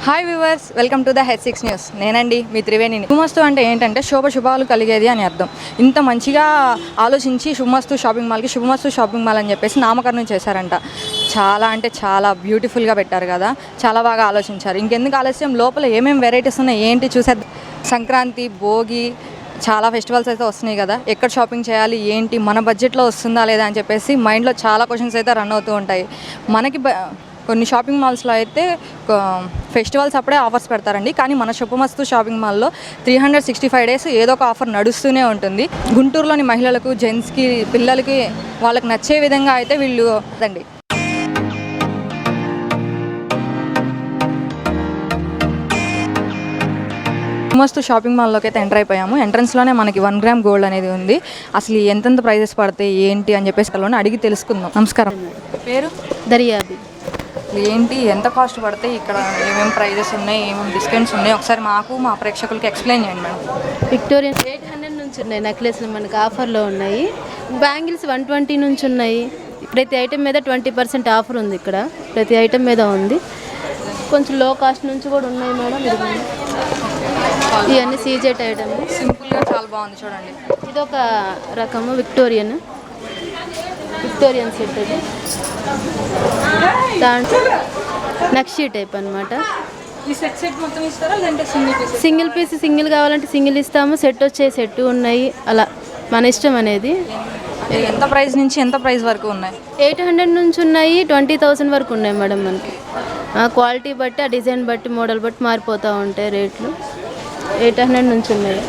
Hi viewers, welcome to the H6 news. నేనండి మీ త్రివేణిని. శుభమస్తు అంటే ఏంటంటే శుభాలు కలిగేది అని అర్థం. ఇంత మంచిగా ఆలోచించి శుభమస్తు షాపింగ్ మాల్కి శుభమస్తు షాపింగ్ మాల్ అని చెప్పేసి నామకరణం చేశారంట. చాలా అంటే చాలా బ్యూటిఫుల్గా పెట్టారు కదా, చాలా బాగా ఆలోచించారు. ఇంకెందుకు ఆలస్యం, లోపల ఏమేమి వెరైటీస్ ఉన్నాయి ఏంటి చూసేద్దాం. సంక్రాంతి, భోగి, చాలా ఫెస్టివల్స్ అయితే వస్తున్నాయి కదా, ఎక్కడ షాపింగ్ చేయాలి ఏంటి, మన బడ్జెట్లో వస్తుందా లేదా అని చెప్పేసి మైండ్లో చాలా క్వశ్చన్స్ అయితే రన్ అవుతూ ఉంటాయి. మనకి కొన్ని షాపింగ్ మాల్స్లో అయితే ఫెస్టివల్స్ అప్పుడే ఆఫర్స్ పెడతారండి, కానీ మన శుభమస్తు షాపింగ్ మాల్లో 365 days ఏదో ఒక ఆఫర్ నడుస్తూనే ఉంటుంది. గుంటూరులోని మహిళలకు, జెంట్స్కి, పిల్లలకి వాళ్ళకి నచ్చే విధంగా అయితే వీళ్ళు అండి. శుభమస్తు షాపింగ్ మాల్లోకి అయితే ఎంటర్ అయిపోయాము. ఎంట్రన్స్లోనే మనకి 1 gram గోల్డ్ అనేది ఉంది. అసలు ఎంతెంత ప్రైజెస్ పడతాయి ఏంటి అని చెప్పేసి అడిగి తెలుసుకుందాం. నమస్కారం, పేరు? దర్యాబి. ఏంటి, ఎంత కాస్ట్ పడతాయి, ఇక్కడ ఏమేమి ప్రైజెస్ ఉన్నాయి, ఏమేమి డిస్కౌంట్స్ ఉన్నాయి, ఒకసారి మాకు మా ప్రేక్షకులకి ఎక్స్ప్లెయిన్ చేయండి మేడం. విక్టోరియన్ 800 నుంచి ఉన్నాయి నెక్లెస్లు, మనకి ఆఫర్లో ఉన్నాయి. బ్యాంగిల్స్ 120 నుంచి ఉన్నాయి. ప్రతి ఐటెం మీద 20% ఆఫర్ ఉంది. ఇక్కడ ప్రతి ఐటెం మీద ఉంది. కొంచెం లో కాస్ట్ నుంచి కూడా ఉన్నాయి మేడం. ఇవన్నీ సీజెట్ ఐటమ్, సింపుల్గా చాలా బాగుంది చూడండి. ఇది ఒక రకము విక్టోరియన్ సెట్. అది దాంట్లో నక్షి టైప్ అనమాట. సింగిల్ పీస్ సింగిల్ కావాలంటే సింగిల్ ఇస్తాము, సెట్ వచ్చే సెట్ ఉన్నాయి. అలా మన ఇష్టం అనేది. ఎంత ప్రైస్ నుంచి ఎంత ప్రైస్ వరకు ఉన్నాయి? 800 నుంచి ఉన్నాయి, 20,000 వరకు ఉన్నాయి మేడం. మనకి క్వాలిటీ బట్టి, ఆ డిజైన్ బట్టి, మోడల్ బట్టి మారిపోతూ ఉంటాయి రేట్లు. 800 నుంచి ఉన్నాయి.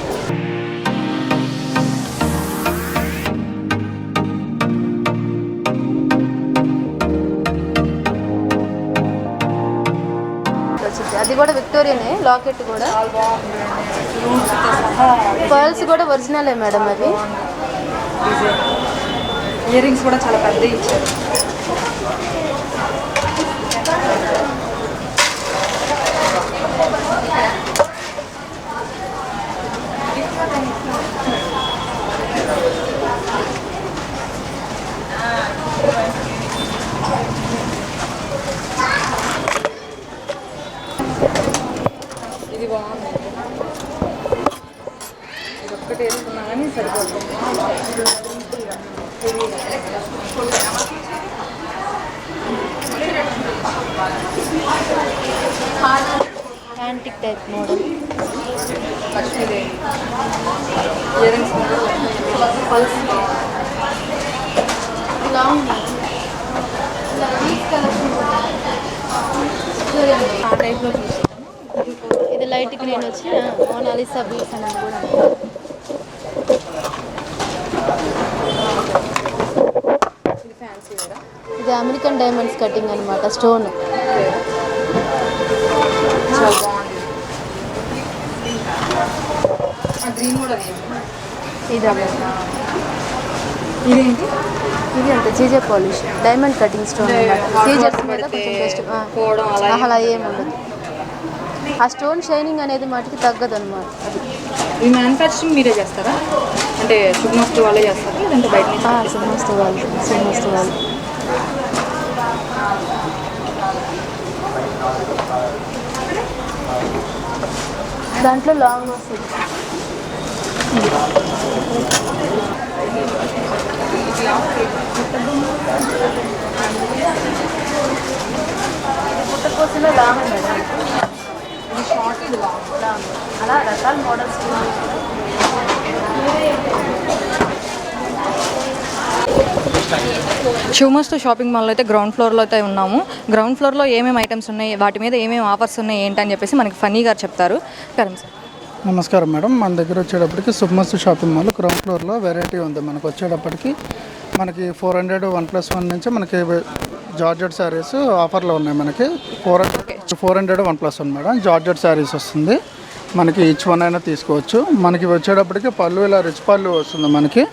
అది కూడా విక్టోరియనే. లాకెట్ కూడా, పర్ల్స్ కూడా ఒరిజినలే మేడం. అవి ఇయర్ రింగ్స్ కూడా చాలా పెద్ద ఇచ్చారు. ఇది బాగుంది, ఇది ఒక్కటి వేసుకున్నా కానీ సరిపోతుంది. Antique type model. Lakshmidevi ear rings pulse ఆ టైప్లో చూస్తాము. ఇది లైట్ గ్రీన్ వచ్చి మోనాలిసా బీట్స్ అనేది కూడా. ఇది ఫ్యాన్సీ కూడా. ఇది అమెరికన్ డైమండ్స్ కటింగ్ అనమాట, స్టోన్. చాలా బాగుంది. గ్రీన్ కూడా ఇది ఇదేంటి? ఇది అంతే GJ polish diamond cutting stone అనమాట. సీజర్స్ మీద కొంచెం బెస్ట్ అలా ఏముండదు. ఆ స్టోన్ షైనింగ్ అనేది మటుకి తగ్గదు అనమాట. అది ఈ మ్యానుఫ్యాక్చరింగ్ మీరే చేస్తారా? అంటే శుభమస్తు వాళ్ళే చేస్తారా లేదంటే బయట నుంచి? శుభమస్తు వాళ్ళు. దాంట్లో లాంగ్ వస్తుంది. పుట్టకోసలో లాంగ్ మేడం. ఇది షార్ట్, ఇది లాంగ్. అలా రకాల మోడల్స్. శుభమస్తు షాపింగ్ మాల్లో అయితే గ్రౌండ్ ఫ్లోర్లో అయితే ఉన్నాము. గ్రౌండ్ ఫ్లోర్లో ఏమేమి ఐటమ్స్ ఉన్నాయి, వాటి మీద ఏమేమి ఆఫర్స్ ఉన్నాయి ఏంటని చెప్పేసి మనకి ఫన్నీ గారు చెప్తారు. Correct sir. నమస్కారం మేడం. మన దగ్గర వచ్చేటప్పటికి శుభమస్తు షాపింగ్ మాల్ గ్రౌండ్ ఫ్లోర్లో వెరైటీ ఉంది. మనకు వచ్చేటప్పటికి మనకి 400 1+1 నుంచి మనకి జార్జెట్ శారీస్ ఆఫర్లో ఉన్నాయి. మనకి 400 1+1 మేడం జార్జెట్ శారీస్ వస్తుంది. మనకి ఈచ్ వన్ అయినా తీసుకోవచ్చు. మనకి వచ్చేటప్పటికి పళ్ళు ఇలా రిచ్ పళ్ళు వస్తుంది. మనకి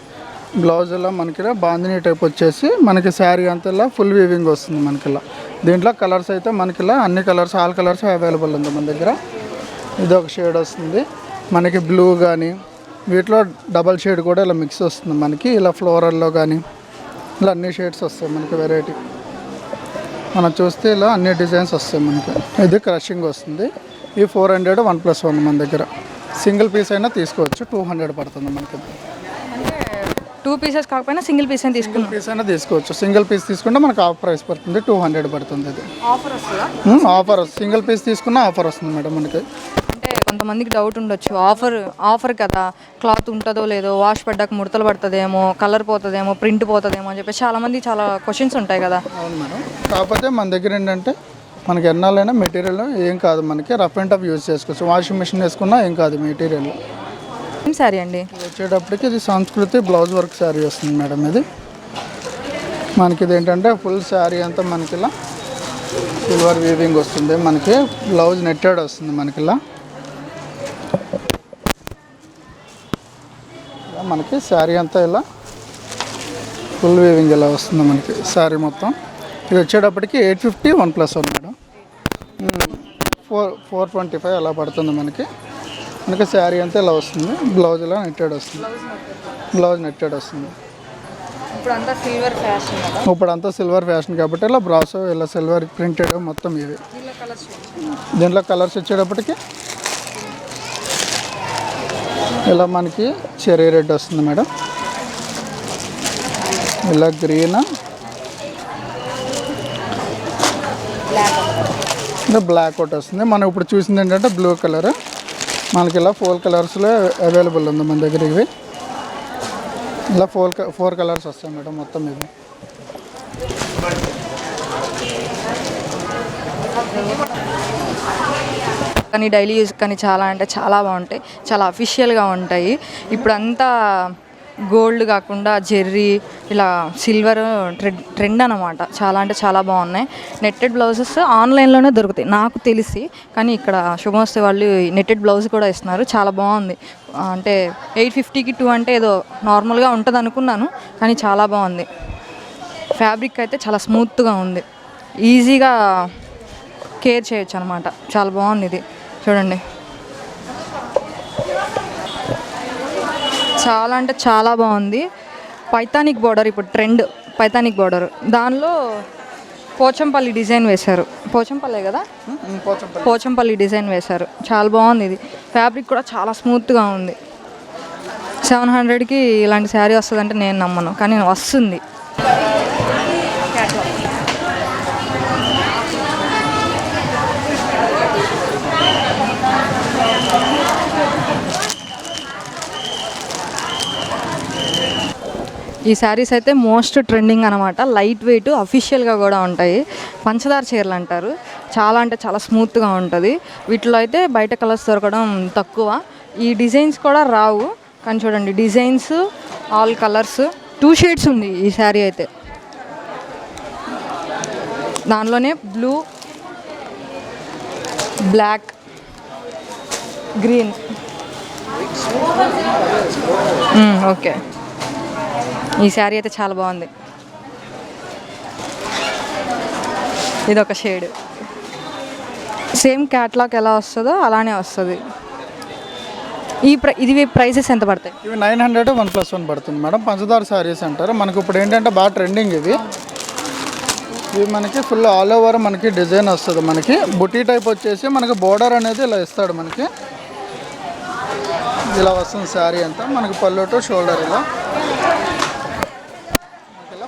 బ్లౌజ్ ఇలా మనకి బాందిని టైప్ వచ్చేసి మనకి శారీ అంతా ఇలా ఫుల్ వీవింగ్ వస్తుంది. మనకి ఇలా దీంట్లో కలర్స్ అయితే మనకి ఇలా అన్ని కలర్స్, ఆల్ కలర్స్ అవైలబుల్ ఉంది మన దగ్గర. ఇది ఒక షేడ్ వస్తుంది మనకి, బ్లూ కానీ వీటిలో డబల్ షేడ్ కూడా ఇలా మిక్స్ వస్తుంది మనకి. ఇలా ఫ్లోరల్లో కానీ ఇలా అన్ని షేడ్స్ వస్తాయి మనకి వెరైటీ. మనం చూస్తే ఇలా అన్ని డిజైన్స్ వస్తాయి మనకి. ఇది క్రషింగ్ వస్తుంది. ఈ 400 1+1 మన దగ్గర. సింగిల్ పీస్ అయినా తీసుకోవచ్చు, 200 పడుతుంది మనకి. అంటే 2 పీసెస్ కాకపోయినా సింగిల్ పీస్ అని తీసుకున్నాం. పీస్ అయినా తీసుకోవచ్చు. సింగిల్ పీస్ తీసుకుంటే మనకు ఆఫ్ ప్రైస్ పడుతుంది, 200 పడుతుంది. ఇది ఆఫర్ వస్తుందా? ఆఫర్ వస్తుంది. సింగిల్ పీస్ తీసుకున్న ఆఫర్ వస్తుంది మేడం మనకి. అంటే కొంతమందికి డౌట్ ఉండొచ్చు, ఆఫర్ కదా, క్లాత్ ఉంటుందో లేదో, వాష్ పడ్డాక ముడతలు పడుతుందేమో, కలర్ పోతుందేమో, ప్రింట్ పోతుందేమో అని చెప్పి చాలామంది చాలా క్వశ్చన్స్ ఉంటాయి కదా. అవును మేడం. కాకపోతే మన దగ్గర ఏంటంటే మనకి ఎన్నాళ్ళైనా మెటీరియల్ ఏం కాదు, మనకి రఫ్ అండ్ టఫ్ యూజ్ చేసుకోవచ్చు. వాషింగ్ మిషన్ వేసుకున్నా ఏం కాదు మెటీరియల్. ఏం శారీ అండి? వచ్చేటప్పటికి ఇది సంస్కృతి బ్లౌజ్ వర్క్ శారీ వస్తుంది మేడం. ఇది మనకి ఇది ఏంటంటే ఫుల్ శారీ అంతా మనకి ఇలా సిల్వర్ వీవింగ్ వస్తుంది. మనకి బ్లౌజ్ నెట్టెడ్ వస్తుంది మనకి ఇలా మనకి శారీ అంతా ఇలా ఫుల్ వీవింగ్ ఇలా వస్తుంది మనకి శారీ మొత్తం. ఇది వచ్చేటప్పటికి 850 1+1 మేడం. 425 అలా పడుతుంది మనకి. మనకి శారీ అంతా ఇలా వస్తుంది. బ్లౌజ్ ఇలా నెట్టెడ్ వస్తుంది. బ్లౌజ్ నెట్టెడ్ వస్తుంది. ఇప్పుడు అంతా సిల్వర్ ఫ్యాషన్ కదా. ఇప్పుడు అంతా సిల్వర్ ఫ్యాషన్ కాబట్టి ఇలా బ్రాసో ఇలా సిల్వర్ ప్రింటెడ్ మొత్తం ఇవి. దీంట్లో కలర్స్ వచ్చేటప్పటికి ఇలా మనకి చెరీ రెడ్ వస్తుంది మేడం, ఇలా గ్రీన్, ఇలా బ్లాక్ ఒకటి వస్తుంది. మనం ఇప్పుడు చూసింది ఏంటంటే బ్లూ కలర్. మనకి ఇలా 4 కలర్స్లో అవైలబుల్ ఉంది మన దగ్గర. ఇవి ఇలా 4 కలర్స్ వస్తాయి మేడం మొత్తం ఇవి. కానీ డైలీ యూజ్ కానీ చాలా అంటే చాలా బాగుంటాయి, చాలా అఫీషియల్గా ఉంటాయి. ఇప్పుడు అంతా గోల్డ్ కాకుండా జెర్రీ ఇలా సిల్వర్ ట్రెండ్ అనమాట. చాలా అంటే చాలా బాగున్నాయి. నెట్టెడ్ బ్లౌజెస్ ఆన్లైన్లోనే దొరుకుతాయి నాకు తెలిసి, కానీ ఇక్కడ శుభమస్తే వాళ్ళు నెట్టెడ్ బ్లౌజ్ కూడా ఇస్తున్నారు. చాలా బాగుంది. అంటే 850కి 2 అంటే ఏదో నార్మల్గా ఉంటుంది అనుకున్నాను, కానీ చాలా బాగుంది. ఫ్యాబ్రిక్ అయితే చాలా స్మూత్గా ఉంది, ఈజీగా కేర్ చేయొచ్చు అనమాట. చాలా బాగుంది ఇది చూడండి. చాలా అంటే చాలా బాగుంది. పైతానిక్ బార్డర్ ఇప్పుడు ట్రెండ్, పైతానిక్ బార్డర్. దానిలో పోచంపల్లి డిజైన్ వేశారు. పోచంపల్లే కదా, పోచంపల్లి డిజైన్ వేశారు. చాలా బాగుంది ఇది. ఫ్యాబ్రిక్ కూడా చాలా స్మూత్గా ఉంది. 700కి ఇలాంటి శారీ వస్తుందంటే నేను నమ్మను, కానీ వస్తుంది. ఈ శారీస్ అయితే మోస్ట్ ట్రెండింగ్ అనమాట. లైట్ వెయిట్, అఫీషియల్గా కూడా ఉంటాయి. పంచదార చీరలు అంటారు. చాలా అంటే చాలా స్మూత్గా ఉంటుంది. వీటిలో అయితే బయట కలర్స్ దొరకడం తక్కువ. ఈ డిజైన్స్ కూడా రావు, కానీ చూడండి డిజైన్స్, ఆల్ కలర్స్. 2 షేడ్స్ ఉంది ఈ శారీ అయితే. దానిలోనే బ్లూ, బ్లాక్, గ్రీన్. ఓకే, ఈ శారీ అయితే చాలా బాగుంది. ఇది ఒక షేడ్. సేమ్ క్యాట్లాగ్ ఎలా వస్తుందో అలానే వస్తుంది. ఇది ప్రైసెస్ ఎంత పడతాయి? ఇవి 900 1+1 పడుతుంది మేడం. పంచదార శారీస్ అంటారు. మనకి ఇప్పుడు ఏంటంటే బాగా ట్రెండింగ్ ఇవి. ఇవి మనకి ఫుల్ ఆల్ ఓవర్ మనకి డిజైన్ వస్తుంది. మనకి బుటీ టైప్ వచ్చేసి మనకి బోర్డర్ అనేది ఇలా ఇస్తాడు. మనకి ఇలా వస్తుంది శారీ అంతా. మనకి పళ్ళు టు షోల్డర్ ఇలా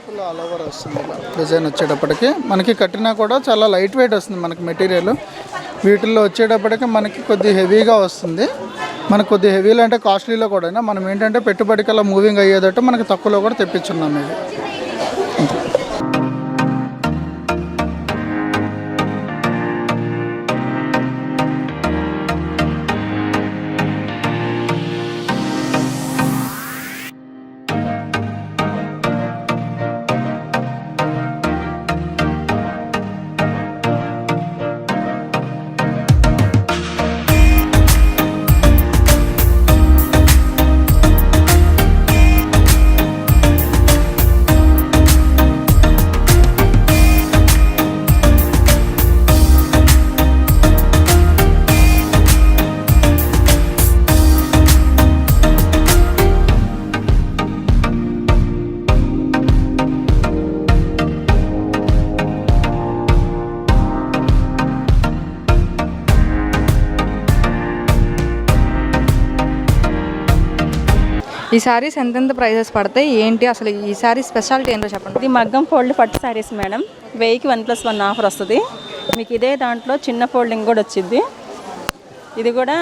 ఫుల్ ఆల్ ఓవర్ వస్తుంది. ఇలా డిజైన్ వచ్చేటప్పటికి మనకి కట్టినా కూడా చాలా లైట్ వెయిట్ వస్తుంది మనకి మెటీరియల్. వీటిల్లో వచ్చేటప్పటికి మనకి కొద్ది హెవీగా వస్తుంది. మనకు కొద్ది హెవీలో అంటే కాస్ట్లీలో కూడా మనం ఏంటంటే పెట్టుబడికల్లా మూవింగ్ అయ్యేటట్టు మనకి తక్కువలో కూడా తెప్పించున్నాం ఇది. ఈ శారీస్ ఎంతెంత ప్రైజెస్ పడతాయి ఏంటి అసలు ఈ శారీ స్పెషాలిటీ ఏంటో చెప్పండి. ఇది మగ్గం ఫోల్డ్ పట్టు శారీస్ మేడం. 1000కి 1+1 ఆఫర్ వస్తుంది మీకు. ఇదే దాంట్లో చిన్న ఫోల్డింగ్ కూడా వచ్చింది. ఇది కూడా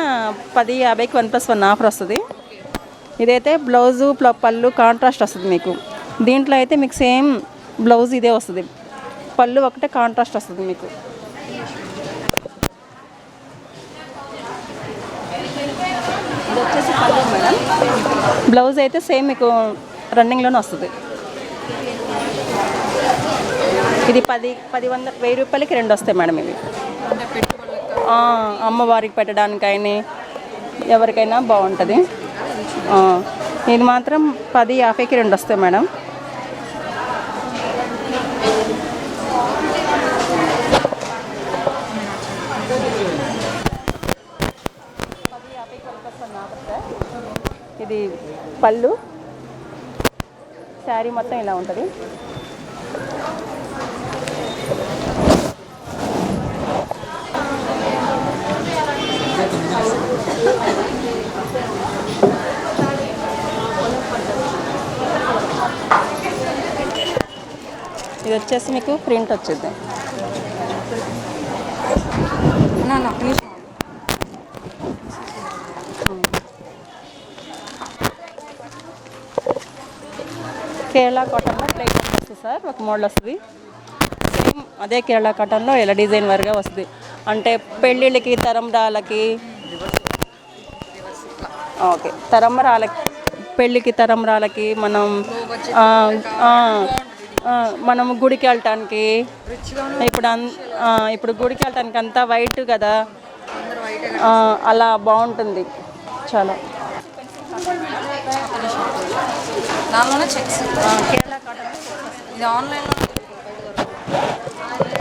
1050కి 1+1 ఆఫర్ వస్తుంది. ఇదైతే బ్లౌజు పళ్ళు కాంట్రాస్ట్ వస్తుంది మీకు. దీంట్లో అయితే మీకు సేమ్ బ్లౌజ్ ఇదే వస్తుంది, పళ్ళు ఒకటే కాంట్రాస్ట్ వస్తుంది మీకు. ఇది వచ్చేసి పళ్ళు మేడం. బ్లౌజ్ అయితే సేమ్ మీకు రన్నింగ్లోనే వస్తుంది. ఇది 1000 రూపాయలకి 2 వస్తాయి మేడం ఇవి. అమ్మవారికి పెట్టడానికైనా ఎవరికైనా బాగుంటుంది. ఇది మాత్రం 1050కి 2 వస్తాయి మేడం. ఇది పళ్ళు, శారీ మొత్తం ఇలా ఉంటుంది. ఇది వచ్చేసి మీకు ప్రింట్ వచ్చింది. కేరళ కాటన్లో ప్లెయిన్ వస్తుంది సార్, ఒక మోడల్ వస్తుంది. సేమ్ అదే కేరళ కాటన్లో ఇలా డిజైన్ వర్గా వస్తుంది. అంటే పెళ్ళిళ్ళకి తరంబరాలకి, ఓకే తరంబరాలకి, పెళ్ళికి తరంబరాలకి మనం గుడికి వెళ్ళటానికి, ఇప్పుడు గుడికి వెళ్ళటానికి అంతా వైట్ కదా, అలా బాగుంటుంది చాలా.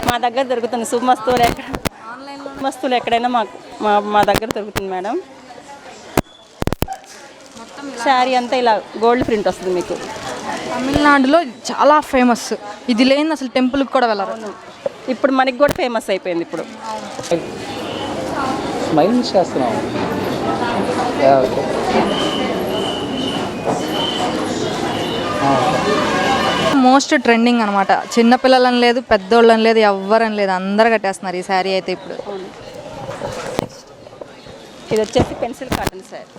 మా దగ్గర దొరుకుతుంది శుభమస్తువులు ఎక్కడైనా మా దగ్గర దొరుకుతుంది మేడం. శారీ అంతా ఇలా గోల్డ్ ప్రింట్ వస్తుంది మీకు. తమిళనాడులో చాలా ఫేమస్. ఇది లేని అసలు టెంపుల్కి కూడా వెళ్ళరు. ఇప్పుడు మనకి కూడా ఫేమస్ అయిపోయింది. ఇప్పుడు స్మైల్ చేస్తున్నాం. మోస్ట్ ట్రెండింగ్ అనమాట. చిన్నపిల్లలని లేదు, పెద్దోళ్ళని లేదు, ఎవ్వరని లేదు, అందరు కట్టేస్తున్నారు ఈ శారీ అయితే ఇప్పుడు. ఇది వచ్చేసి పెన్సిల్ కాటన్ శారీ.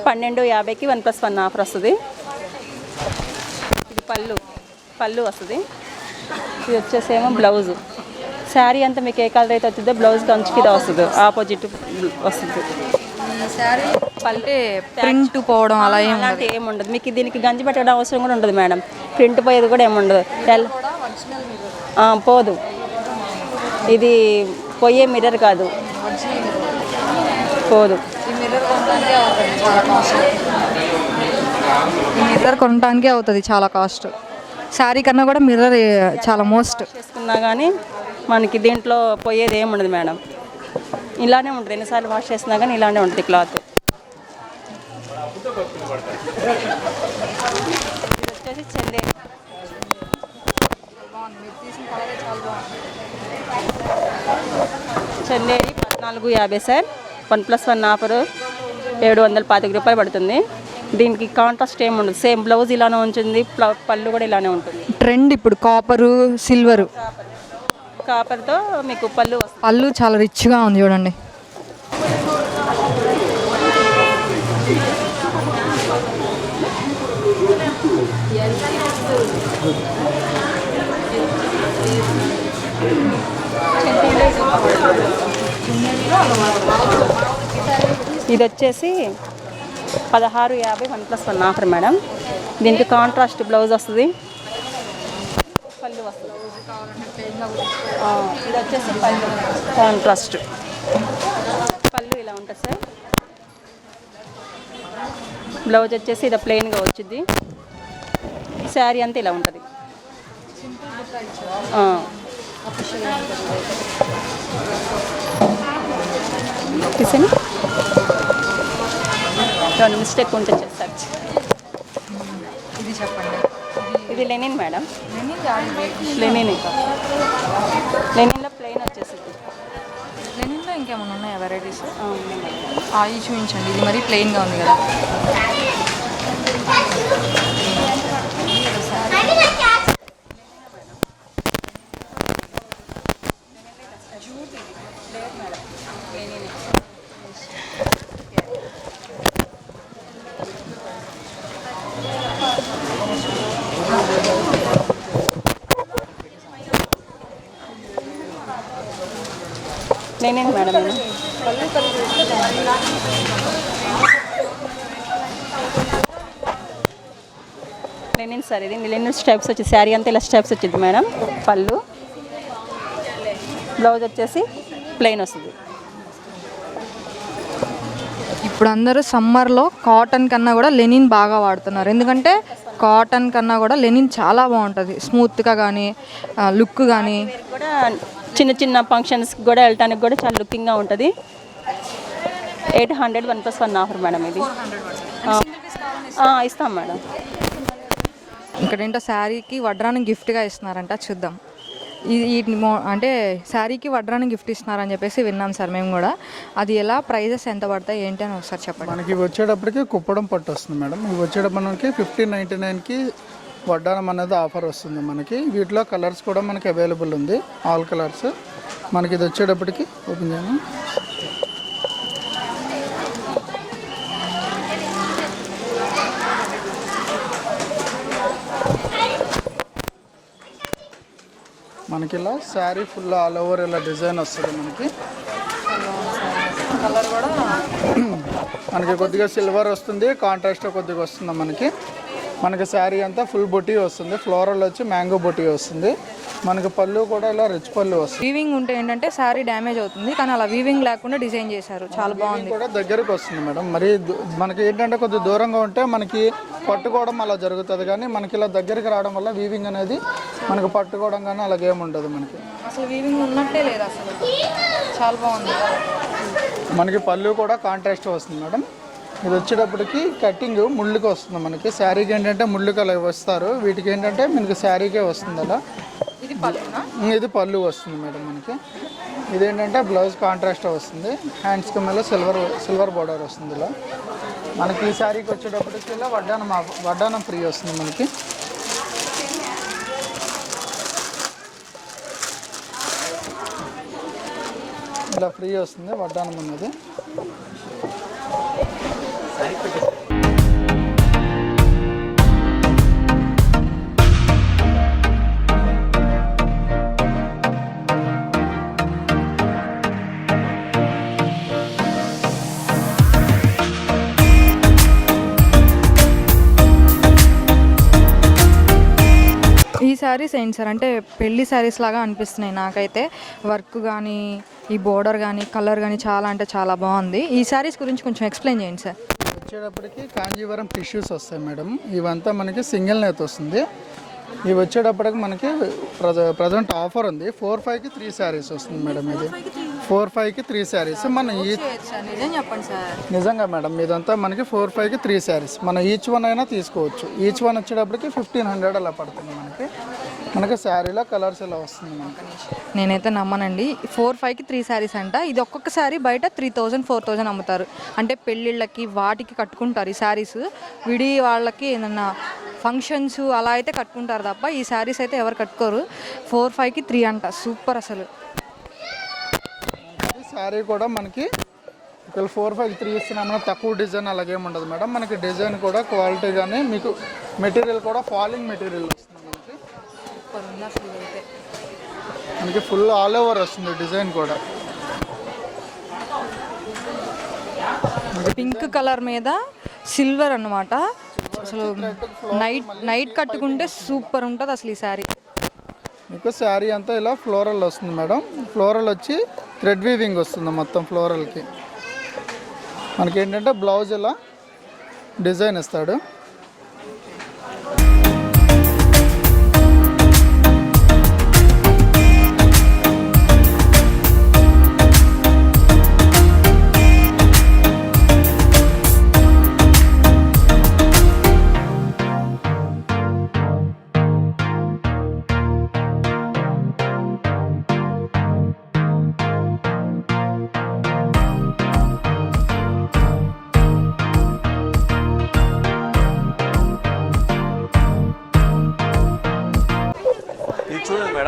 1250కి 1+1 ఆఫర్ వస్తుంది. ఇది పళ్ళు వస్తుంది. ఇది వచ్చేసేమో బ్లౌజు. శారీ అంతా మీకు ఏ కలర్ అయితే వచ్చిందో బ్లౌజ్ కంచుకి ఇది వస్తుంది, ఆపోజిట్ వస్తుంది. పల్లె ప్రింట్ పోవడం అలా అలాంటి ఏముండదు మీకు. దీనికి గంజి పెట్టడం అవసరం కూడా ఉండదు మేడం. ప్రింట్ పోయేది కూడా ఏముండదు, పోదు. ఇది పోయే మిర్రర్ కాదు, పోదు. మిర్రర్ కొనడానికి అవుతుంది చాలా కాస్ట్. శారీ కన్నా కూడా మిర్రర్ చాలా మోస్ట్. చేసుకున్నా కానీ మనకి దీంట్లో పోయేది ఏమి ఉండదు మేడం. ఇలానే ఉంటుంది, ఎన్నిసార్లు వాష్ చేసినా కానీ ఇలానే ఉంటుంది క్లాత్. ఇది వచ్చేసి చందేరి. చందేరి 1450 సార్. 1+1 ఆఫర్ 725 రూపాయలు పడుతుంది. దీనికి కాంట్రాస్ట్ ఏమి ఉండదు, సేమ్ బ్లౌజ్ ఇలానే ఉంటుంది, పళ్ళు కూడా ఇలానే ఉంటుంది. ట్రెండ్ ఇప్పుడు కాపరు, సిల్వరు. కాపర్తో మీకు పళ్ళు చాలా రిచ్గా ఉంది చూడండి. ఇది వచ్చేసి 1650 1+1 ఆఫర్ మేడం. దీనికి కాంట్రాస్ట్ బ్లౌజ్ వస్తుంది, పళ్ళు వస్తుంది. ఇది వచ్చేసి పళ్ళు కాంట్రాస్ట్, పళ్ళు ఇలా ఉంటుంది సార్. బ్లౌజ్ వచ్చేసి ఇది ప్లెయిన్గా వచ్చింది. శారీ అంతా ఇలా ఉంటుంది. తీసేనా రెండు మిస్టేక్ ఉంటే చేస్తారు. ఇది చెప్పండి. ఇది లెనిన్ మేడం. లెనిన్ లెనిన్లో ప్లెయిన్ వచ్చేసింది. లెనిన్లో దీంట్లో ఇంకేమైనా ఉన్నాయా వెరైటీస్? ఈ చూపించండి, ఇది మరీ ప్లెయిన్గా ఉంది కదా. నేనే మేడం నేను లెనిన్ సార్, ఇది లెనిన్ స్టెప్స్ వచ్చి శారీ అంతా ఇలా స్టెప్స్ వచ్చింది మేడం. పళ్ళు, బ్లౌజ్ వచ్చేసి ప్లెయిన్ వస్తుంది. ఇప్పుడు అందరూ సమ్మర్లో కాటన్ కన్నా కూడా లెనిన్ బాగా వాడుతున్నారు. ఎందుకంటే కాటన్ కన్నా కూడా లెనిన్ చాలా బాగుంటుంది, స్మూత్గా కానీ లుక్ కానీ. కూడా చిన్న చిన్న ఫంక్షన్స్కి కూడా వెళ్ళటానికి కూడా చాలా లుకింగ్గా ఉంటుంది. 800 1+1 ఆఫర్ మేడం ఇది. ఇస్తాం మేడం. ఇక్కడ ఏంటో శారీకి వడ్రానికి గిఫ్ట్గా ఇస్తున్నారంట, చూద్దాం. ఇది అంటే శారీకి వడ్రానికి గిఫ్ట్ ఇస్తున్నారని చెప్పేసి విన్నాం సార్ మేము కూడా. అది ఎలా, ప్రైజెస్ ఎంత పడతాయి ఏంటి అని ఒకసారి చెప్పండి. మనకి వచ్చేటప్పటికి కుప్పడం పట్టు వస్తుంది మేడం. ఇవి వచ్చేటప్పుడు మనకి 1599కి వడ్డానం అనేది ఆఫర్ వస్తుంది మనకి. వీటిలో కలర్స్ కూడా మనకి అవైలబుల్ ఉంది, ఆల్ కలర్స్. మనకి ఇది వచ్చేటప్పటికి ఓపెన్ చేయను. మనకి ఇలా శారీ ఫుల్ ఆల్ ఓవర్ ఇలా డిజైన్ వస్తుంది మనకి. కలర్ కూడా మనకి కొద్దిగా సిల్వర్ వస్తుంది, కాంట్రాస్ట్ కొద్దిగా వస్తుంది మనకి. మనకి శారీ అంతా ఫుల్ బొటీ వస్తుంది, ఫ్లోరల్ వచ్చి మ్యాంగో బొటీ వస్తుంది. మనకి పళ్ళు కూడా ఇలా రిచ్ పళ్ళు వస్తుంది. వీవింగ్ ఉంటే ఏంటంటే శారీ డ్యామేజ్ అవుతుంది, కానీ అలా వీవింగ్ లేకుండా డిజైన్ చేశారు, చాలా బాగుంది. కూడా దగ్గరకు వస్తుంది మేడం. మరి మనకి ఏంటంటే కొద్దిగా దూరంగా ఉంటే మనకి పట్టుకోవడం అలా జరుగుతుంది, కానీ మనకి ఇలా దగ్గరికి రావడం వల్ల వీవింగ్ అనేది మనకి పట్టుకోవడం కానీ అలాగేముండదు మనకి. అసలు వీవింగ్ ఉన్నట్టే లేదు అసలు, చాలా బాగుంది. మనకి పళ్ళు కూడా కాంట్రాస్ట్ వస్తుంది మేడం. ఇది వచ్చేటప్పటికి కటింగ్ ముళ్ళుకి వస్తుంది మనకి. శారీకి ఏంటంటే ముళ్ళుకి అలా వస్తారు, వీటికి ఏంటంటే మనకి శారీకే వస్తుంది అలా. ఇది పళ్ళు వస్తుంది మేడం మనకి. ఇదేంటంటే బ్లౌజ్ కాంట్రాస్ట్ వస్తుంది, హ్యాండ్స్కి మళ్ళీ సిల్వర్ బోర్డర్ వస్తుంది ఇలా. మనకి ఈ శారీకి వచ్చేటప్పటికి ఇలా వడ్డానం ఫ్రీ వస్తుంది మనకి. ఇలా ఫ్రీ వస్తుంది వడ్డానం అనేది. ఈ శారీస్ ఏంటి సార్, అంటే పెళ్లి శారీస్ లాగా అనిపిస్తున్నాయి నాకైతే. వర్క్ కానీ, ఈ బోర్డర్ కానీ, కలర్ కానీ చాలా అంటే చాలా బాగుంది. ఈ శారీస్ గురించి కొంచెం ఎక్స్ప్లెయిన్ చేయండి సార్. వచ్చేటప్పటికి కాంజీవరం టిష్యూస్ వస్తాయి మేడం. ఇవంతా మనకి సింగిల్ నేత వస్తుంది. ఇవి వచ్చేటప్పటికి మనకి ప్రజెంట్ ఆఫర్ ఉంది. 4/5కి 3 శారీస్ వస్తుంది మేడం. ఇది 4/5కి 3 శారీస్. మన చెప్పండి సార్. నిజంగా మేడం, ఇదంతా మనకి 4/5కి 3 శారీస్. మనం ఈచ్ వన్ అయినా తీసుకోవచ్చు. ఈచ్ వన్ వచ్చేటప్పటికి 1500 అలా పడుతుంది మనకి శారీలో కలర్స్ ఇలా వస్తుంది మనకి. నేనైతే నమ్మనండి. 4/5కి 3 శారీస్ అంట. ఇది ఒక్కొక్క శారీ బయట 3000 4000 అమ్ముతారు. అంటే పెళ్ళిళ్ళకి వాటికి కట్టుకుంటారు ఈ శారీస్. విడి వాళ్ళకి ఏదన్నా ఫంక్షన్స్ అలా అయితే కట్టుకుంటారు తప్ప ఈ శారీస్ అయితే ఎవరు కట్టుకోరు. 4/5కి 3 అంట, సూపర్ అసలు. శారీ కూడా మనకి ఒకవేళ 4/5కి 3 ఇస్తున్నామన్నా తక్కువ డిజైన్ అలాగేమి ఉండదు మేడం. మనకి డిజైన్ కూడా క్వాలిటీ కానీ మీకు మెటీరియల్ కూడా ఫాలింగ్ మెటీరియల్ వస్తుంది మనకి. సూపర్ ఉంది అసలు అయితే. మనకి ఫుల్ ఆల్ ఓవర్ వస్తుంది డిజైన్ కూడా. పింక్ కలర్ మీద సిల్వర్ అన్నమాట. అసలు నైట్ కట్టుకుంటే సూపర్ ఉంటుంది అసలు ఈ శారీ. మీకు శారీ అంతా ఇలా ఫ్లోరల్ వస్తుంది మేడం. ఫ్లోరల్ వచ్చి థ్రెడ్ వీవింగ్ వస్తుంది మొత్తం ఫ్లోరల్కి. మనకి ఏంటంటే బ్లౌజ్ ఇలా డిజైన్ ఇస్తాడు.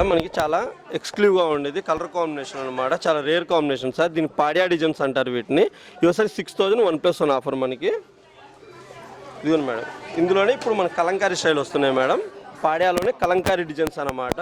మేడం, మనకి చాలా ఎక్స్క్లూజివ్గా ఉండేది కలర్ కాంబినేషన్ అనమాట, చాలా రేర్ కాంబినేషన్ సార్. దీనికి పాడియా డిజైన్స్ అంటారు వీటిని. ఇవసరి 6,000 1+1 ఆఫర్ మనకి. ఇదిగోండి మేడం, ఇందులోనే ఇప్పుడు మనకి కలంకారీ స్టైల్ వస్తున్నాయి మేడం. పాడియాలోనే కలంకారీ డిజైన్స్ అన్నమాట.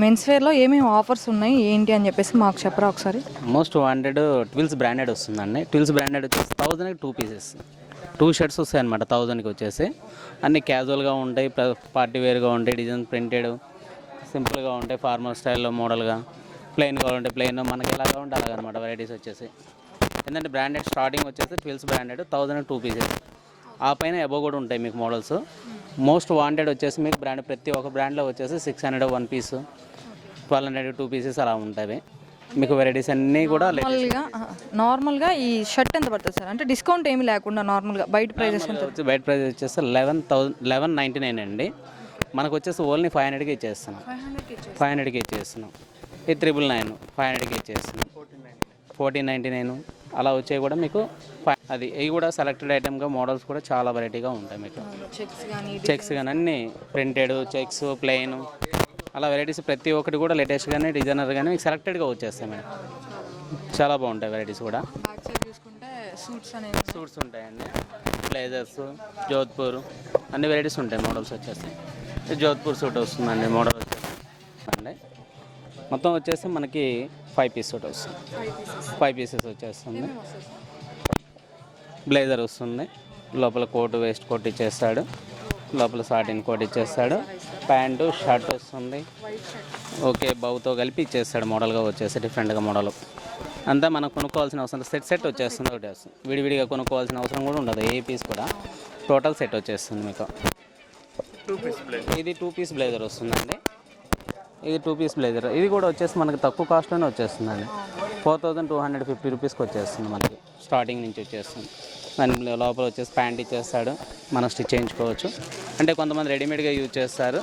మెన్స్ వేర్లో ఏమేమి ఆఫర్స్ ఉన్నాయి ఏంటి అని చెప్పేసి మాకు చెప్పరా ఒకసారి. మోస్ట్ వాంటెడ్ ట్విల్స్ బ్రాండెడ్ వస్తుందండి. ట్విల్స్ బ్రాండెడ్ వచ్చేసి 1000కి 2 పీసెస్, 2 షర్ట్స్ వస్తాయి అనమాట 1000కి వచ్చేసి. అన్ని క్యాజువల్గా ఉంటాయి, పార్టీ వేర్గా ఉంటాయి, డిజైన్ ప్రింటెడ్ సింపుల్గా ఉంటాయి, ఫార్మల్ స్టైల్లో మోడల్గా, ప్లెయిన్ కావాలంటే ప్లెయిన్, మనకి ఎలాగా ఉంటే అలాగనమాట వెరైటీస్ వచ్చేసి. ఏంటంటే బ్రాండెడ్ స్టార్టింగ్ వచ్చేసి ట్విల్స్ బ్రాండెడ్ 1000కి 2 పీసెస్. ఆ పైన ఎబో కూడా ఉంటాయి మీకు మోడల్స్. మోస్ట్ వాంటెడ్ వచ్చేసి మీకు బ్రాండ్ ప్రతి ఒక్క బ్రాండ్లో వచ్చేసి 600 1 పీస్, 1200 2 పీసెస్ అలా ఉంటాయి మీకు. వెరైటీస్ అన్నీ కూడా నార్మల్గా ఈ షర్ట్ ఎంత పడుతుంది సార్? అంటే డిస్కౌంట్ ఏమి లేకుండా నార్మల్గా బయట ప్రైజెస్ ఎంత? బయట ప్రైస్ వచ్చేసి 1199 అండి. మనకు వచ్చేసి ఓన్లీ 500కి ఇచ్చేస్తున్నాం. 500కి ఇచ్చేస్తున్నాం. ఇది 999 500కి ఇచ్చేస్తున్నాం. 1499 అలా వచ్చేవి కూడా మీకు. అది ఇవి కూడా సెలెక్టెడ్ ఐటమ్గా మోడల్స్ కూడా చాలా వెరైటీగా ఉంటాయి మీకు. చెక్స్ కానీ అన్నీ ప్రింటెడ్, చెక్స్, ప్లెయిన్ అలా వెరైటీస్ ప్రతి ఒక్కటి కూడా లేటెస్ట్ కానీ డిజైనర్ కానీ మీకు సెలెక్టెడ్గా వచ్చేస్తాయి మేడం. చాలా బాగుంటాయి వెరైటీస్ కూడా. సూట్స్ ఉంటాయండి, బ్లేజర్స్, జోధ్పూర్ అన్ని వెరైటీస్ ఉంటాయి మోడల్స్ వచ్చేసి. జోధ్పూర్ సూట్ వస్తుందండి మోడల్ వచ్చేసి అండి. మొత్తం వచ్చేసి మనకి 5 పీస్ సూట్ వస్తుంది. 5 పీసెస్ వచ్చేస్తుంది. బ్లేజర్ వస్తుంది, లోపల కోట్ వేస్ట్ కోట్ ఇచ్చేస్తాడు, లోపల సాటిన్ కోట్ ఇచ్చేస్తాడు, ప్యాంటు షర్ట్ వస్తుంది. ఓకే, బౌతో కలిపి ఇచ్చేస్తాడు మోడల్గా వచ్చేసి డిఫరెంట్గా మోడల్. అంతా మనం కొనుక్కోవాల్సిన అవసరం సెట్ వచ్చేస్తుంది. ఒకటి వస్తుంది, విడివిడిగా కొనుక్కోవాల్సిన అవసరం కూడా ఉండదు. ఏ పీస్ కూడా టోటల్ సెట్ వచ్చేస్తుంది మీకు. ఇది 2 పీస్ బ్లేజర్ వస్తుందండి. ఇది 2 పీస్ బ్లేజర్. ఇది కూడా వచ్చేసి మనకి తక్కువ కాస్ట్లోనే వచ్చేస్తుందండి. 4250 రూపీస్కి వచ్చేస్తుంది మనకి, స్టార్టింగ్ నుంచి వచ్చేస్తుంది. దాని లోపల వచ్చేసి ప్యాంట్ ఇచ్చేస్తాడు, మనం స్టిచ్ చేయించుకోవచ్చు. అంటే కొంతమంది రెడీమేడ్గా యూజ్ చేస్తారు,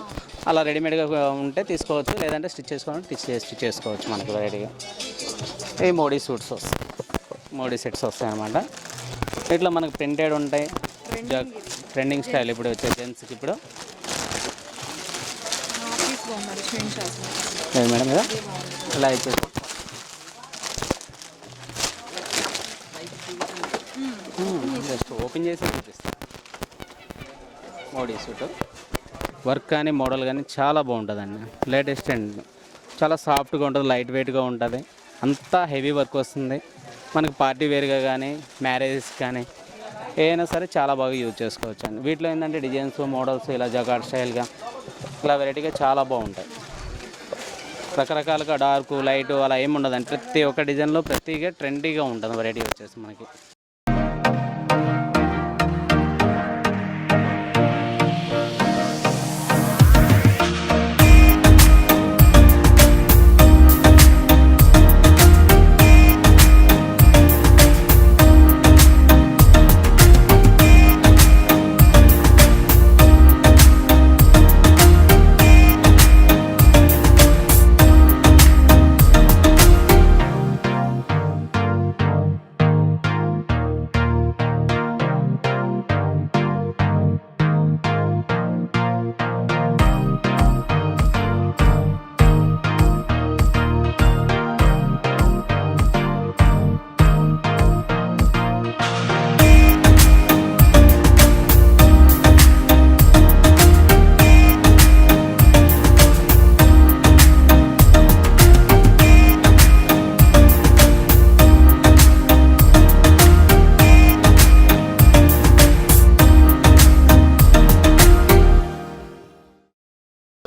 అలా రెడీమేడ్గా ఉంటే తీసుకోవచ్చు, లేదంటే స్టిచ్ చేసుకోవాలంటే స్టిచ్ చేసుకోవచ్చు మనకి వెరైటీగా. ఈ మోడీ సూట్స్ వస్తాయి, మోడీ సెట్స్ వస్తాయి అన్నమాట. ఇట్లా మనకు ప్రింటెడ్ ఉంటాయి, ట్రెండింగ్ స్టైల్ ఇప్పుడు వచ్చే జెంట్స్కి. ఇప్పుడు లేదు మేడం కదా, ఇలా ఇచ్చేసి జస్ట్ ఓపెన్ చేసి చూపిస్తాను. మోడీ సూట్ వర్క్ కానీ మోడల్ కానీ చాలా బాగుంటుందండి. లేటెస్ట్ అండ్ చాలా సాఫ్ట్గా ఉంటుంది, లైట్ వెయిట్గా ఉంటుంది, అంతా హెవీ వర్క్ వస్తుంది మనకి. పార్టీ వేర్గా కానీ మ్యారేజెస్ కానీ ఏదైనా సరే చాలా బాగా యూజ్ చేసుకోవచ్చు అండి. వీటిలో ఏంటంటే డిజైన్స్ మోడల్స్ ఇలా జగాడ్ స్టైల్గా ఇలా వెరైటీగా చాలా బాగుంటాయి. రకరకాలుగా డార్క్ లైట్ అలా ఏమి ఉండదండి. ప్రతి ఒక్క డిజైన్లో ప్రతిగా ట్రెండీగా ఉంటుంది వెరైటీ వచ్చేసి మనకి.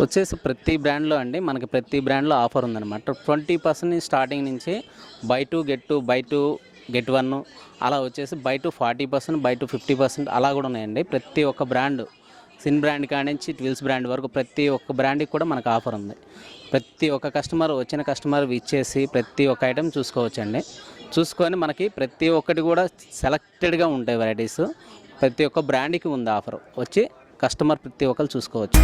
వచ్చేసి ప్రతి బ్రాండ్లో అండి మనకి ప్రతి బ్రాండ్లో ఆఫర్ ఉందన్నమాట. 20% స్టార్టింగ్ నుంచి బై 2 గెట్ 1 అలా వచ్చేసి బై 40%, బై 50% అలా కూడా ఉన్నాయండి. ప్రతి ఒక్క బ్రాండ్ సిన్ బ్రాండ్ కాడి నుంచి ట్విల్స్ బ్రాండ్ వరకు ప్రతి ఒక్క బ్రాండ్కి కూడా మనకు ఆఫర్ ఉంది. ప్రతి ఒక్క వచ్చిన కస్టమర్ ఇచ్చేసి ప్రతి ఒక్క ఐటెం చూసుకోవచ్చండి. చూసుకొని మనకి ప్రతి ఒక్కటి కూడా సెలెక్టెడ్గా ఉంటాయి వెరైటీస్. ప్రతి ఒక్క బ్రాండ్కి ఉంది ఆఫర్. వచ్చి కస్టమర్ ప్రతి ఒక్కరు చూసుకోవచ్చు.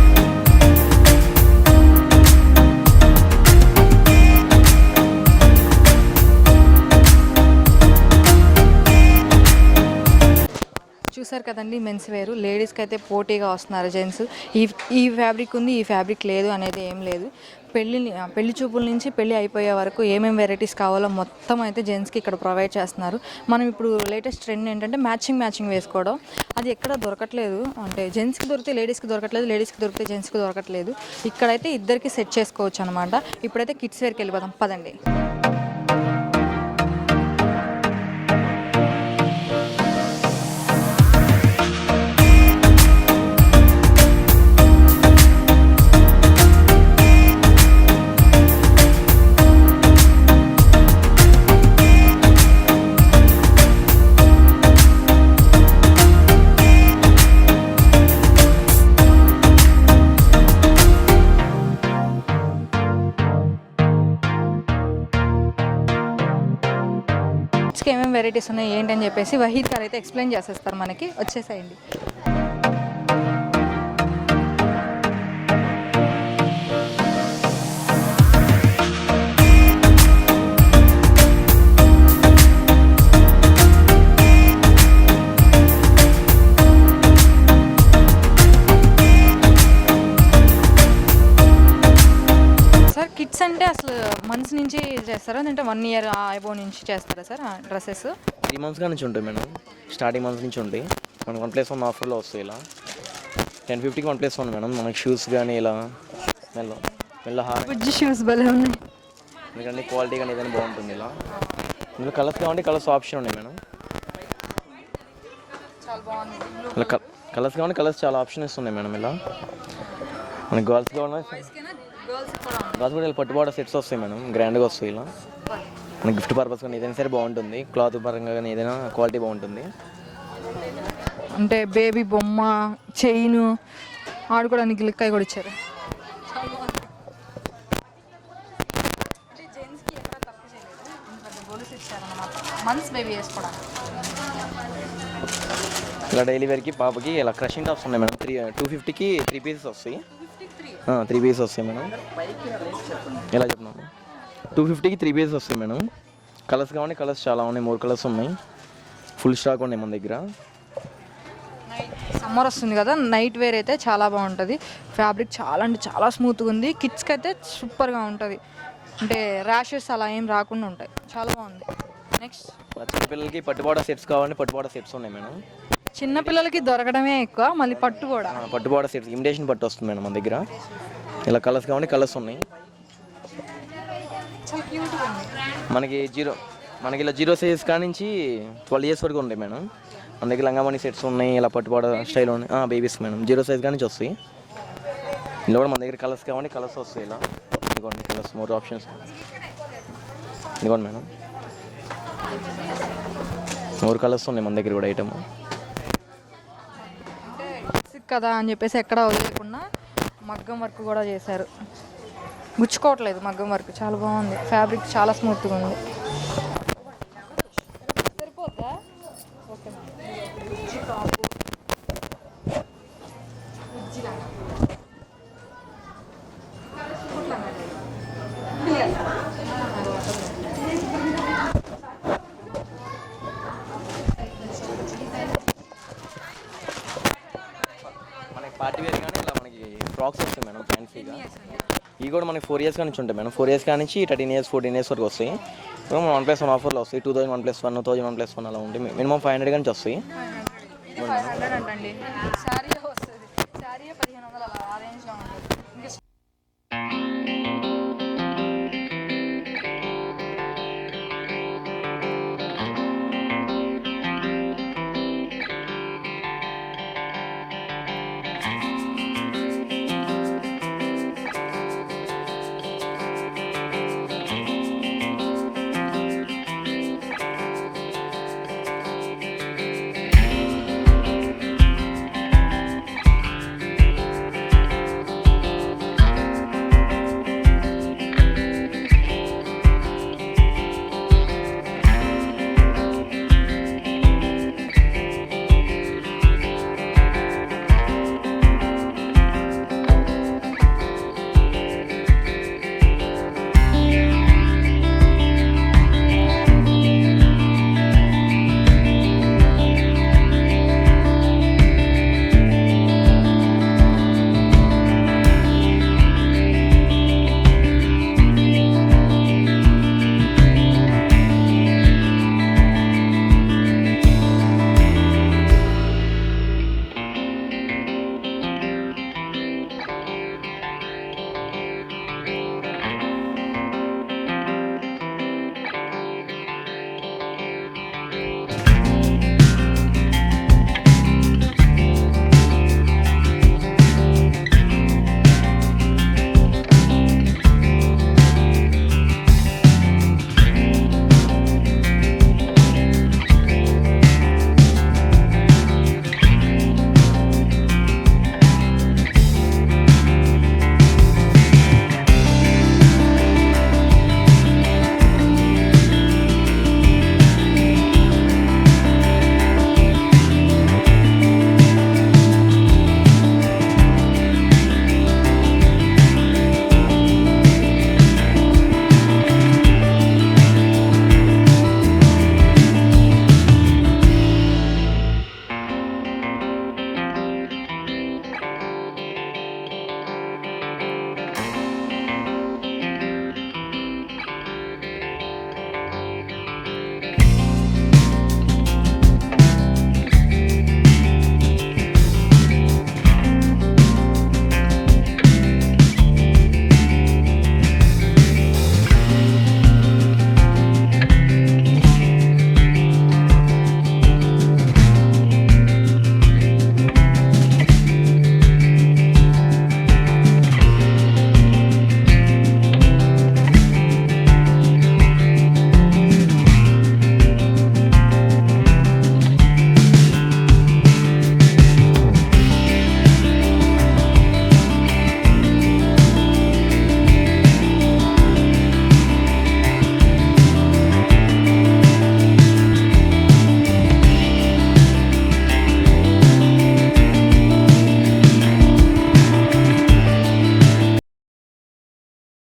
చూసారు కదండి, మెన్స్ వేరు. లేడీస్కి అయితే పోటీగా వస్తున్నారు జెంట్స్. ఈ ఫ్యాబ్రిక్ ఉంది, ఈ ఫ్యాబ్రిక్ లేదు అనేది ఏం లేదు. పెళ్లి చూపుల నుంచి పెళ్లి అయిపోయే వరకు ఏమేమి వెరైటీస్ కావాలో మొత్తం అయితే జెంట్స్కి ఇక్కడ ప్రొవైడ్ చేస్తున్నారు. మనం ఇప్పుడు లేటెస్ట్ ట్రెండ్ ఏంటంటే మ్యాచింగ్ వేసుకోవడం. అది ఎక్కడ దొరకట్లేదు. అంటే జెంట్స్కి దొరికితే లేడీస్కి దొరకట్లేదు, లేడీస్కి దొరికితే జెంట్స్కి దొరకట్లేదు. ఇక్కడైతే ఇద్దరికి సెట్ చేసుకోవచ్చు అనమాట. ఇప్పుడైతే కిడ్స్ వేర్కి వెళ్ళిపోదాం పదండి. ఏమేమి వెరైటీస్ ఉన్నాయి ఏంటని చెప్పేసి వహీద్ గారు అయితే ఎక్స్ప్లెయిన్ చేసేస్తారు మనకి. వచ్చేసేయండి. సార్ కిడ్స్ అంటే అసలు మంత్స్ నుంచి చేస్తారా, అంటే 1 year అబోవ్ నుంచి చేస్తారా సార్ డ్రెస్సెస్? 3 months నుంచి ఉంటాయి మేడం. స్టార్టింగ్ మంత్స్ నుంచి ఉంటాయి. మనకు 1+1 ఆఫర్లో వస్తాయి. ఇలా 1050కి 1+1 మేడం. మనకి షూస్ కానీ ఇలా మెల్ల బుజ్జి షూస్ భలే ఉన్నాయి. ఎందుకంటే క్వాలిటీ కానీ ఏదైనా బాగుంటుంది. ఇలా ఇందులో కలర్స్ కావాలంటే కలర్స్ ఆప్షన్ ఉన్నాయి మేడం. ఇలా కలర్స్ కావాలంటే కలర్స్ చాలా ఆప్షన్స్ ఉన్నాయి మేడం. ఇలా మనకి గర్ల్స్ కావాలన్నా గర్ల్స్ కూడా ఇలా పట్టుబాటు సెట్స్ వస్తాయి మేడం. గ్రాండ్గా వస్తాయి. ఇలా మన గిఫ్ట్ పర్పస్ కానీ ఏదైనా సరే బాగుంటుంది. క్లాత్ పరంగా కానీ ఏదైనా క్వాలిటీ బాగుంటుంది. అంటే బేబీ బొమ్మ, చైన్ ఆడుకోవడానికి లిక్కాయ కూడా ఇచ్చారు. మంత్స్ బేబీ వేసుకోవడానికి ఇలా డైలీ వేర్కి పాపకి ఇలా క్రషింగ్ టాప్స్ ఉన్నాయి మేడం. 250కి 3 pieces వస్తాయి. 3 pieces వస్తాయి మేడం. ఎలా చెప్తున్నాము 250కి 3 pieces వస్తాయి మేడం. కలర్స్ కావాలి, కలర్స్ చాలా ఉన్నాయి. 3 కలర్స్ ఉన్నాయి. ఫుల్ స్టాక్ ఉన్నాయి మన దగ్గర. సమ్మర్ వస్తుంది కదా, నైట్ వేర్ అయితే చాలా బాగుంటుంది. ఫ్యాబ్రిక్ చాలా అంటే చాలా స్మూత్గా ఉంది. కిడ్స్కి అయితే సూపర్గా ఉంటుంది. అంటే ర్యాషెస్ అలా ఏం రాకుండా ఉంటాయి. చాలా బాగుంది. నెక్స్ట్ చిన్నపిల్లలకి పట్టుబాట సెట్స్ కావాలంటే పట్టుబాట సెట్స్ ఉన్నాయి మేడం. చిన్నపిల్లలకి దొరకడమే ఎక్కువ, మళ్ళీ పట్టు కూడా. పట్టుబాట సెట్స్ ఇమిటేషన్ పట్టు వస్తుంది మేడం మన దగ్గర. ఇలా కలర్స్ కావాలంటే కలర్స్ ఉన్నాయి. మనకి ఇలా 0 size కానించి 12 years వరకు ఉంటాయి మేడం. మన దగ్గర లంగామణి సెట్స్ ఉన్నాయి. ఇలా పట్టుబాట స్టైల్ ఉన్నాయి. బేబీస్ మేడం 0 size కానించి వస్తాయి. ఇలా కూడా మన దగ్గర కలర్స్ కావాలంటే కలర్స్ వస్తాయి. ఇలా ఇదిగోండి కలర్స్, 3 ఆప్షన్స్. ఇదిగోండి మేడం 4 కలర్స్ ఉన్నాయి మన దగ్గర కూడా ఐటమ్. కదా అని చెప్పేసి ఎక్కడ వదిలేకుండా మగ్గం వర్క్ కూడా చేశారు. గుచ్చుకోవట్లేదు మగ్గం వర్క్. చాలా బాగుంది. ఫ్యాబ్రిక్ చాలా స్మూత్గా ఉంది. పార్టీ వేర్ కానీ ఇలా మనకి ఫ్రాక్స్ వస్తాయి మేడం ఫ్యాన్సీగా. ఇవి కూడా మనకి 4 years నుంచి ఉంటాయి మేడం. 4 years నుంచి 13 years 14 years వరకు వస్తాయి. ఇప్పుడు 1+1 ఆఫర్లో వస్తాయి. 2000 1+1, 1000 1+1 అలా ఉంటాయి. మినిమం 500 నుంచి వస్తాయి. 500 అంటండి. శారీ వస్తుంది. శారీ 1500 అలా ఆ రేంజ్లో ఉంటుంది.